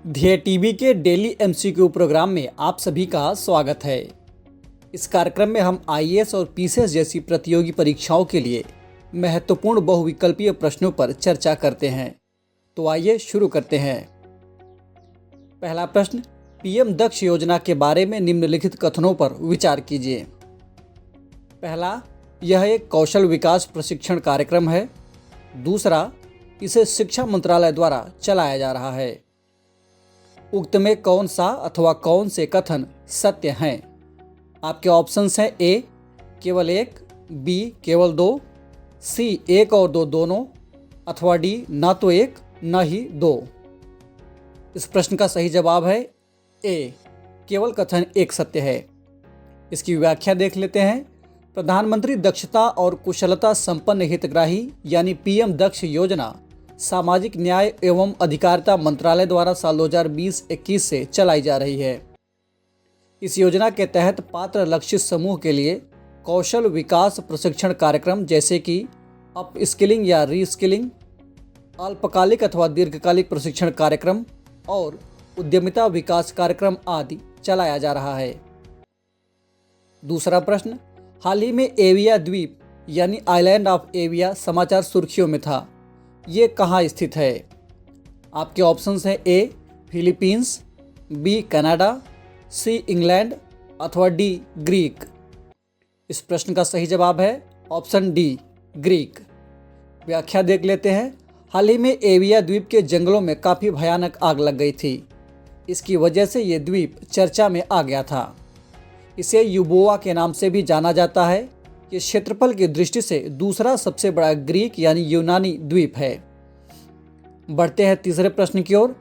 ध्येय टीवी के daily MCQ programme में आप सभी का स्वागत है। इस कार्यक्रम में हम आईएएस और पीसीएस जैसी प्रतियोगी परीक्षाओं के लिए महत्वपूर्ण बहुविकल्पीय प्रश्नों पर चर्चा करते हैं। तो आइए शुरू करते हैं। पहला प्रश्न, पीएम दक्ष योजना के बारे में निम्नलिखित कथनों पर विचार कीजिए। पहला, यह एक कौशल विकास प्रशिक्षण कार्यक्रम है। दूसरा, इसे शिक्षा मंत्रालय द्वारा चलाया जा रहा है। उक्त में कौन सा अथवा कौन से कथन सत्य हैं? आपके ऑप्शंस हैं ए केवल एक, बी केवल दो, सी एक और दो दोनों, अथवा डी ना तो एक न ही दो। इस प्रश्न का सही जवाब है ए, केवल कथन एक सत्य है। इसकी व्याख्या देख लेते हैं। प्रधानमंत्री दक्षता और कुशलता संपन्न हितग्राही यानी पीएम दक्ष योजना सामाजिक न्याय एवं अधिकारिता मंत्रालय द्वारा साल 2020-21 से चलाई जा रही है। इस योजना के तहत पात्र लक्षित समूह के लिए कौशल विकास प्रशिक्षण कार्यक्रम जैसे कि अप स्किलिंग या रीस्किलिंग, अल्पकालिक अथवा दीर्घकालिक प्रशिक्षण कार्यक्रम और उद्यमिता विकास कार्यक्रम आदि चलाया जा रहा है। दूसरा प्रश्न, हाल ही में एविया द्वीप यानी आइलैंड ऑफ एविया समाचार सुर्खियों में था। ये कहाँ स्थित है? आपके ऑप्शंस हैं A Philippines, B Canada, C England अथवा डी ग्रीक। इस प्रश्न का सही जवाब है ऑप्शन डी ग्रीक। व्याख्या देख लेते हैं। हाल ही में एविया द्वीप के जंगलों में काफ़ी भयानक आग लग गई थी। इसकी वजह से ये द्वीप चर्चा में आ गया था। इसे युबोआ के नाम से भी जाना जाता है। ये क्षेत्रफल की दृष्टि से दूसरा सबसे बड़ा ग्रीक यानी यूनानी द्वीप है। बढ़ते हैं तीसरे प्रश्न की ओर।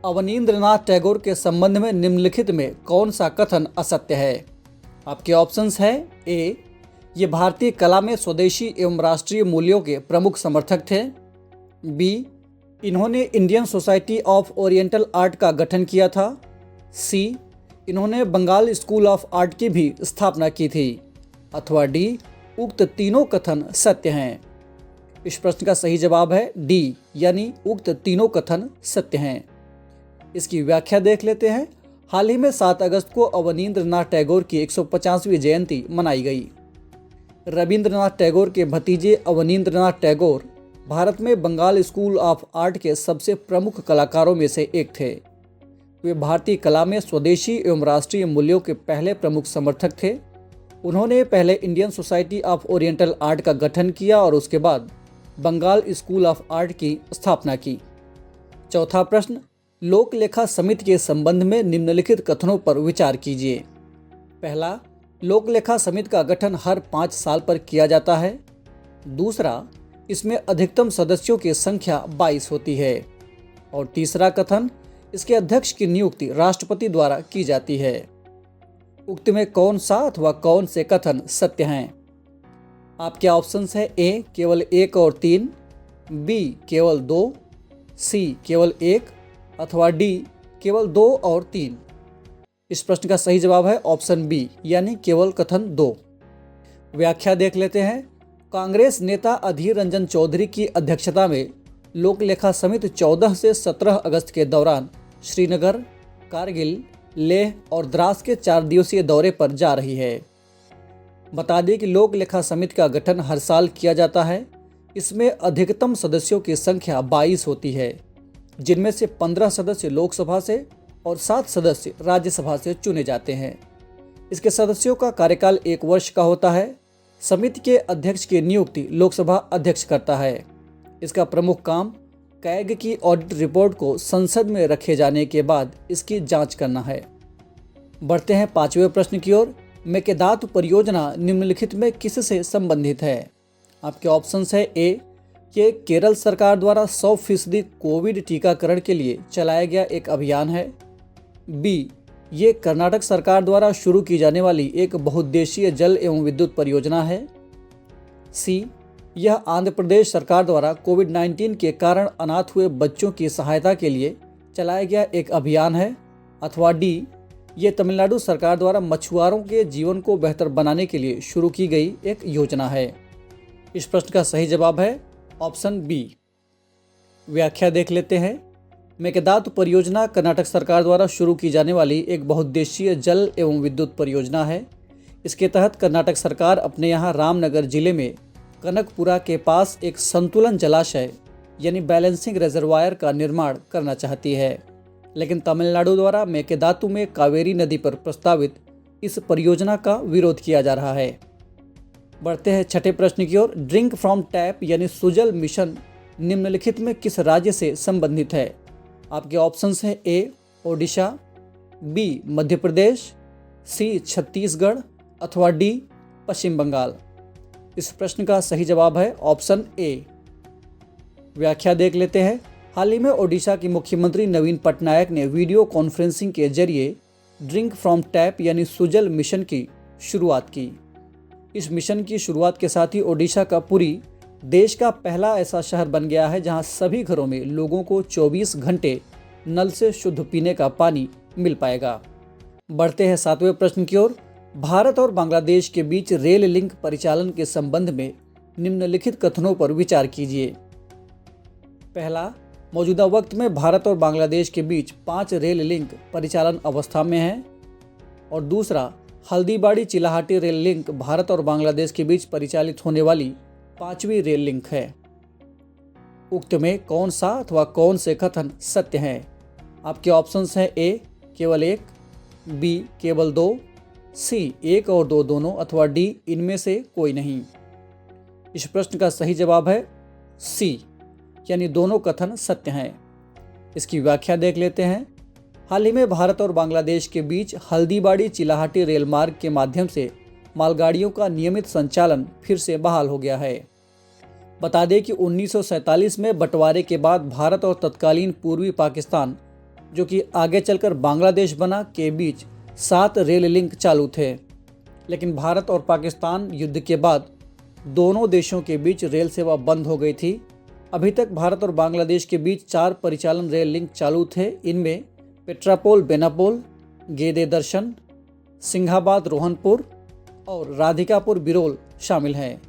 अवनींद्रनाथ टैगोर के संबंध में निम्नलिखित में कौन सा कथन असत्य है? आपके ऑप्शंस हैं ए, ये भारतीय कला में स्वदेशी एवं राष्ट्रीय मूल्यों के प्रमुख समर्थक थे। बी, इन्होंने Indian society of oriental art का गठन किया था। सी, इन्होंने बंगाल स्कूल ऑफ आर्ट की भी स्थापना की थी। अथवा डी, उक्त तीनों कथन सत्य हैं। इस प्रश्न का सही जवाब है डी, यानी उक्त तीनों कथन सत्य हैं। इसकी व्याख्या देख लेते हैं। हाल ही में 7 अगस्त को अवनींद्रनाथ टैगोर की 150वीं जयंती मनाई गई। रविंद्रनाथ टैगोर के भतीजे अवनींद्रनाथ टैगोर भारत में बंगाल स्कूल ऑफ आर्ट के सबसे प्रमुख कलाकारों में से एक थे। वे भारतीय कला में स्वदेशी एवं राष्ट्रीय मूल्यों के पहले प्रमुख समर्थक थे। उन्होंने पहले Indian society of oriental art का गठन किया और उसके बाद बंगाल स्कूल ऑफ आर्ट की स्थापना की। चौथा प्रश्न, लोक लेखा समिति के संबंध में निम्नलिखित कथनों पर विचार कीजिए। पहला, लोक लेखा समिति का गठन हर 5 साल पर किया जाता है। दूसरा, इसमें अधिकतम सदस्यों की संख्या 22 होती है। और तीसरा कथन, इसके अध्यक्ष की नियुक्ति राष्ट्रपति द्वारा की जाती है। उक्त में कौन सा अथवा कौन से कथन सत्य हैं? आपके ऑप्शंस है ए केवल 1 और 3, बी केवल 2, सी केवल 1 अथवा डी केवल 2 और 3। इस प्रश्न का सही जवाब है ऑप्शन बी, यानी केवल कथन 2। व्याख्या देख लेते हैं। कांग्रेस नेता अधीर रंजन चौधरी की अध्यक्षता में लोक लेखा समिति 14 से 17 अगस्त के दौरान श्रीनगर, कारगिल, लेह और द्रास के 4 दिवसीय दौरे पर जा रही है। बता दें कि लोक लेखा समिति का गठन हर साल किया जाता है। इसमें अधिकतम सदस्यों की संख्या 22 होती है, जिनमें से 15 सदस्य लोकसभा से और 7 सदस्य राज्यसभा से चुने जाते हैं। इसके सदस्यों का कार्यकाल 1 वर्ष का होता है। समिति के अध्यक्ष की नियुक्ति लोकसभा अध्यक्ष करता है। इसका प्रमुख काम कैग की ऑडिट रिपोर्ट को संसद में रखे जाने के बाद इसकी जांच करना है। बढ़ते हैं 5वें प्रश्न की ओर। मेकेदातु परियोजना निम्नलिखित में किससे संबंधित है? आपके ऑप्शंस है ए, ये केरल सरकार द्वारा 100% कोविड टीकाकरण के लिए चलाया गया एक अभियान है। बी, ये कर्नाटक सरकार द्वारा शुरू की जाने वाली एक बहुउद्देशीय जल एवं विद्युत परियोजना है। सी, यह आंध्र प्रदेश सरकार द्वारा कोविड-19 के कारण अनाथ हुए बच्चों की सहायता के लिए चलाया गया एक अभियान है। अथवा डी, ये तमिलनाडु सरकार द्वारा मछुआरों के जीवन को बेहतर बनाने के लिए शुरू की गई एक योजना है। इस प्रश्न का सही जवाब है ऑप्शन बी। व्याख्या देख लेते हैं। मेकेदातु परियोजना कर्नाटक सरकार द्वारा शुरू की जाने वाली एक बहुउद्देशीय जल एवं विद्युत परियोजना है। इसके तहत कर्नाटक सरकार अपने यहाँ रामनगर जिले में कनकपुरा के पास एक संतुलन जलाशय यानी बैलेंसिंग रिजर्वायर का निर्माण करना चाहती है, लेकिन तमिलनाडु द्वारा मेकेदातु में कावेरी नदी पर प्रस्तावित इस परियोजना का विरोध किया जा रहा है। बढ़ते हैं छठे प्रश्न की ओर। ड्रिंक फ्रॉम टैप यानी सुजल मिशन निम्नलिखित में किस राज्य से संबंधित है? आपके ऑप्शंस हैं ए ओडिशा, बी मध्य प्रदेश, सी छत्तीसगढ़ अथवा डी पश्चिम बंगाल। इस प्रश्न का सही जवाब है ऑप्शन ए। व्याख्या देख लेते हैं। हाल ही में ओडिशा की मुख्यमंत्री नवीन पटनायक ने वीडियो कॉन्फ्रेंसिंग के जरिए ड्रिंक फ्रॉम टैप यानी सुजल मिशन की शुरुआत की। इस मिशन की शुरुआत के साथ ही ओडिशा का पूरी देश का पहला ऐसा शहर बन गया है जहां सभी घरों में लोगों को 24 घंटे नल से शुद्ध पीने का पानी मिल पाएगा। बढ़ते हैं सातवें प्रश्न की ओर। भारत और बांग्लादेश के बीच रेल लिंक परिचालन के संबंध में निम्नलिखित कथनों पर विचार कीजिए। पहला, मौजूदा वक्त में भारत और बांग्लादेश के बीच 5 रेल लिंक परिचालन अवस्था में है। और दूसरा, हल्दीबाड़ी चिलाहाटी रेल लिंक भारत और बांग्लादेश के बीच परिचालित होने वाली 5वीं रेल लिंक है। उक्त में कौन सा अथवा कौन से कथन सत्य हैं? आपके ऑप्शंस हैं ए केवल 1, बी केवल 2, सी 1 और 2 दोनों अथवा डी इनमें से कोई नहीं। इस प्रश्न का सही जवाब है सी यानी दोनों कथन सत्य हैं। इसकी व्याख्या देख लेते हैं। हाल ही में भारत और बांग्लादेश के बीच हल्दीबाड़ी चिलाहाटी रेल मार्ग के माध्यम से मालगाड़ियों का नियमित संचालन फिर से बहाल हो गया है। बता दें कि 1947 में बंटवारे के बाद भारत और तत्कालीन पूर्वी पाकिस्तान, जो कि आगे चलकर बांग्लादेश बना, के बीच 7 रेल लिंक चालू थे। लेकिन भारत और पाकिस्तान युद्ध के बाद दोनों देशों के बीच रेल सेवा बंद हो गई थी। अभी तक भारत और बांग्लादेश के बीच 4 परिचालन रेल लिंक चालू थे। इनमें पेट्रापोल बेनापोल, गेदे दर्शन, सिंघाबाद रोहनपुर और राधिकापुर बिरोल शामिल हैं।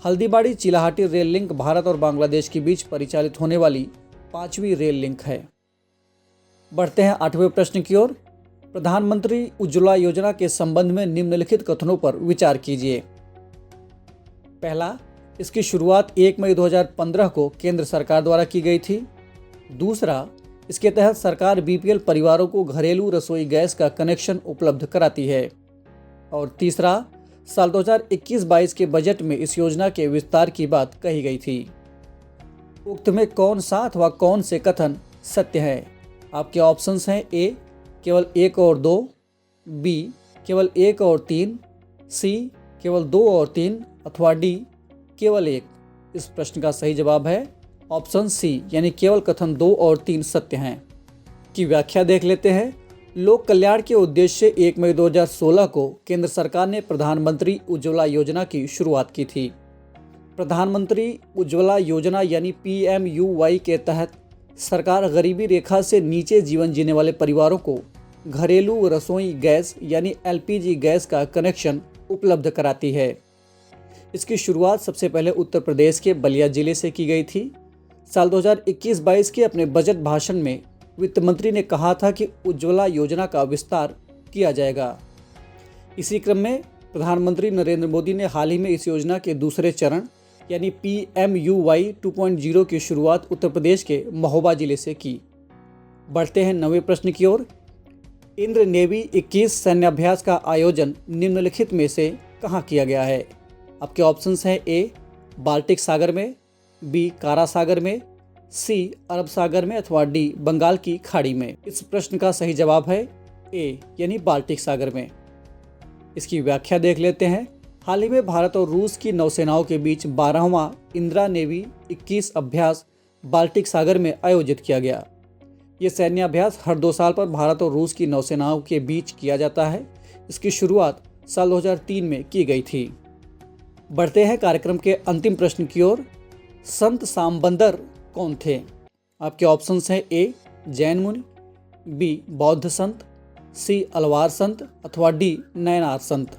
हल्दीबाड़ी चिलाहाटी रेल लिंक भारत और बांग्लादेश के बीच परिचालित होने वाली 5वीं रेल लिंक है। बढ़ते हैं 8वें प्रश्न की ओर। प्रधानमंत्री उज्ज्वला योजना के संबंध में निम्नलिखित कथनों पर विचार कीजिए। पहला, इसकी शुरुआत 1 मई 2015 को केंद्र सरकार द्वारा की गई थी। दूसरा, इसके तहत सरकार बीपीएल परिवारों को घरेलू रसोई गैस का कनेक्शन उपलब्ध कराती है। और तीसरा, साल 2021-22 के बजट में इस योजना के विस्तार की बात कही गई थी। उक्त में कौन सा अथवा कौन से कथन सत्य है? आपके ऑप्शंस हैं ए केवल 1 और 2, बी केवल 1 और 3, सी केवल 2 और 3 अथवा डी केवल 1। इस प्रश्न का सही जवाब है ऑप्शन सी यानी केवल कथन 2 और 3 सत्य हैं। की व्याख्या देख लेते हैं। लोक कल्याण के उद्देश्य से 1 मई 2016 को केंद्र सरकार ने प्रधानमंत्री उज्ज्वला योजना की शुरुआत की थी। प्रधानमंत्री उज्ज्वला योजना यानी PMUY के तहत सरकार गरीबी रेखा से नीचे जीवन जीने वाले परिवारों को घरेलू रसोई गैस यानी LPG गैस का कनेक्शन उपलब्ध कराती है। इसकी शुरुआत सबसे पहले उत्तर प्रदेश के बलिया जिले से की गई थी। साल 2021-22 के अपने बजट भाषण में वित्त मंत्री ने कहा था कि उज्ज्वला योजना का विस्तार किया जाएगा। इसी क्रम में प्रधानमंत्री नरेंद्र मोदी ने हाल ही में इस योजना के दूसरे चरण यानी PMUY 2.0 की शुरुआत उत्तर प्रदेश के महोबा जिले से की। बढ़ते हैं 9वें प्रश्न की ओर। इंद्र नेवी 21 सैन्याभ्यास का आयोजन निम्नलिखित में से कहाँ किया गया है? आपके ऑप्शंस हैं ए बाल्टिक सागर में, बी कारा सागर में, सी अरब सागर में अथवा डी बंगाल की खाड़ी में। इस प्रश्न का सही जवाब है ए यानी बाल्टिक सागर में। इसकी व्याख्या देख लेते हैं। हाल ही में भारत और रूस की नौसेनाओं के बीच 12वां इंदिरा नेवी 21 अभ्यास बाल्टिक सागर में आयोजित किया गया। ये सैन्य अभ्यास हर 2 साल पर भारत और रूस की नौसेनाओं के बीच किया जाता है। इसकी शुरुआत साल 2003 में की गई थी। बढ़ते हैं कार्यक्रम के अंतिम प्रश्न की ओर। संत सांबंदर कौन थे? आपके ऑप्शंस हैं ए जैन मुनि, बी बौद्ध संत, सी अलवार संत अथवा डी नयनार संत।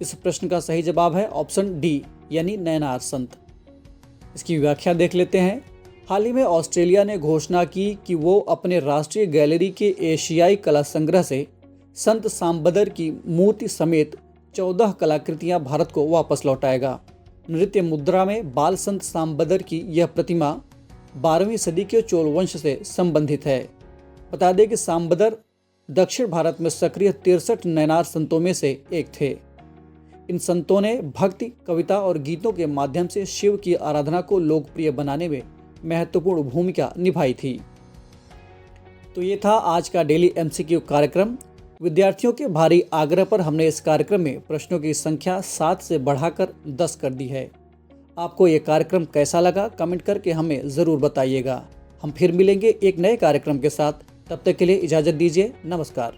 इस प्रश्न का सही जवाब है ऑप्शन डी यानी नयनार संत। इसकी व्याख्या देख लेते हैं। हाल ही में ऑस्ट्रेलिया ने घोषणा की कि वो अपने राष्ट्रीय गैलरी के एशियाई कला संग्रह से संत सांबदर की मूर्ति समेत 14 कलाकृतियां भारत को वापस लौटाएगा। नृत्य मुद्रा में बाल संत सांबदर की यह प्रतिमा 12वीं सदी के चोल वंश से संबंधित है। बता दें कि सांबदर दक्षिण भारत में सक्रिय 63 नयनार संतों में से एक थे। इन संतों ने भक्ति, कविता और गीतों के माध्यम से शिव की आराधना को लोकप्रिय बनाने में महत्वपूर्ण भूमिका निभाई थी। तो ये था आज का डेली एमसीक्यू कार्यक्रम। विद्यार्थियों के भारी आग्रह पर हमने इस कार्यक्रम में प्रश्नों की संख्या 7 से बढ़ाकर 10 कर दी है। आपको ये कार्यक्रम कैसा लगा कमेंट करके हमें ज़रूर बताइएगा। हम फिर मिलेंगे एक नए कार्यक्रम के साथ। तब तक के लिए इजाज़त दीजिए। नमस्कार।